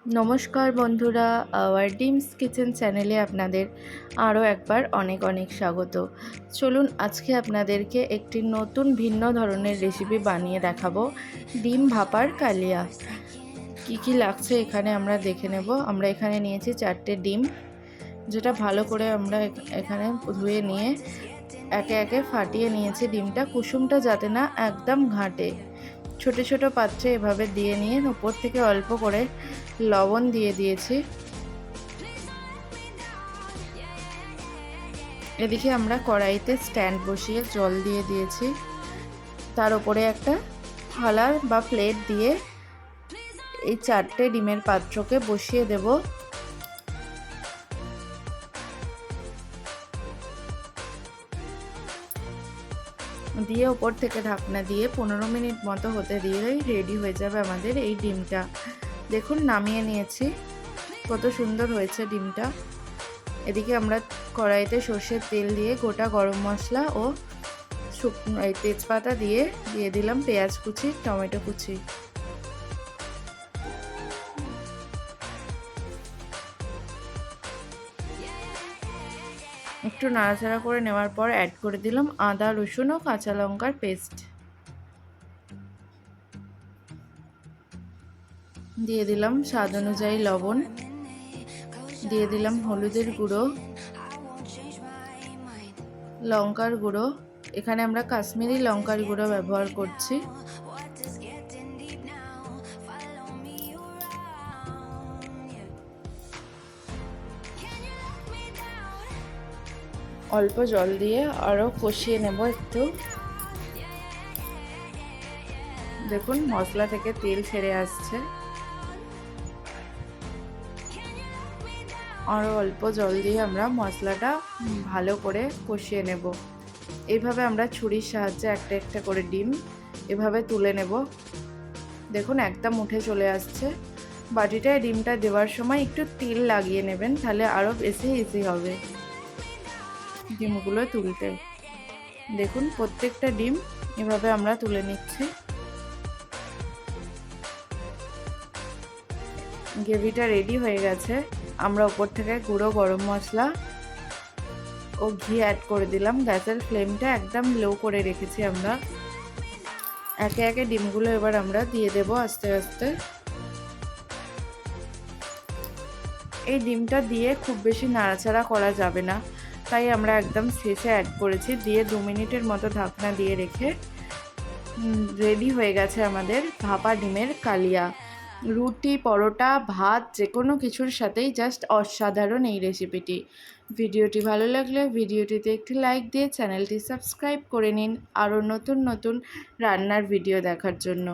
নমস্কার বন্ধুরা, hour ডিমস kitchen চ্যানেলে আপনাদের আরও একবার অনেক অনেক স্বাগত। চলুন আজকে আপনাদেরকে একটি নতুন ভিন্ন ধরনের রেসিপি বানিয়ে দেখাবো, ডিম ভাপার কালিয়া। কি কি লাগছে এখানে আমরা দেখে নেব। আমরা এখানে নিয়েছি 4টে ডিম, যেটা ভালো করে আমরা এখানে ধুয়ে নিয়ে একে একে ফাটিয়ে নিয়েছি। ডিমটা কুসুমটা যাতে না একদম ঘাঁটে, ছোট ছোট পাত্রে এভাবে দিয়ে নিয়ে উপর থেকে অল্প করে লবণ দিয়ে দিয়েছি। এদিকে আমরা কড়াইতে স্ট্যান্ড বসিয়ে জল দিয়ে দিয়েছি। তার উপরে একটা থালা বা প্লেট দিয়ে এই 4টে ডিমের পাত্রকে বসিয়ে দেব। দিয়ে উপর থেকে ঢাকনা দিয়ে 15 মিনিট মতো হতে দিলেই রেডি হয়ে যাবে আমাদের এই ডিমটা। দেখুন নামিয়ে নিয়েছি, কত সুন্দর হয়েছে ডিমটা। এদিকে আমরা কড়াইতে সর্ষের তেল দিয়ে গোটা গরম মশলা ও শুকনো তেজপাতা দিয়ে দিলাম পেঁয়াজ কুচি, টমেটো কুচি। একটু নাড়াচাড়া করে নেওয়ার পর অ্যাড করে দিলাম আদা রসুন ও কাঁচা লঙ্কার পেস্ট। দিয়ে দিলাম স্বাদ অনুযায়ী লবণ, দিয়ে দিলাম হলুদের গুঁড়ো, লঙ্কার গুঁড়ো। এখানে আমরা কাশ্মীরি লঙ্কার গুঁড়ো ব্যবহার করছি। অল্প জল দিয়ে আরও কষিয়ে নেব একটু। দেখুন মশলা থেকে তেল ছেড়ে আসছে। আরও অল্প জল দিয়ে আমরা মশলাটা ভালো করে কষিয়ে নেব। এইভাবে আমরা ছুরির সাহায্যে একটা একটা করে ডিম এভাবে তুলে নেব। দেখুন একদম উঠে চলে আসছে। বাটিটায় ডিমটা দেওয়ার সময় একটু তেল লাগিয়ে নেবেন, তাহলে আরও বেশি ইজি হবে ডিমগুলো তুলতে। দেখুন প্রত্যেকটা ডিম এভাবে আমরা তুলে নিচ্ছি। গ্রেভিটা রেডি হয়ে গেছে। আমরা উপর থেকে গুঁড়ো গরম মশলা ও ঘি অ্যাড করে দিলাম। গ্যাসের ফ্লেমটা একদম লো করে রেখেছি আমরা। একে একে ডিমগুলো এবার আমরা দিয়ে দেব আস্তে আস্তে। এই ডিমটা দিয়ে খুব বেশি নাড়াচাড়া করা যাবে না, তাই আমরা একদম শেষে অ্যাড করেছি। দিয়ে 2 মিনিটের মতো ঢাকনা দিয়ে রেখে রেডি হয়ে গেছে আমাদের ভাপা ডিমের কালিয়া। রুটি, পরোটা, ভাত যে কোনো কিছুর সাথেই জাস্ট অসাধারণ এই রেসিপিটি। ভিডিওটি ভালো লাগলে ভিডিওটিতে একটি লাইক দিয়ে চ্যানেলটি সাবস্ক্রাইব করে নিন আরও নতুন নতুন রান্নার ভিডিও দেখার জন্য।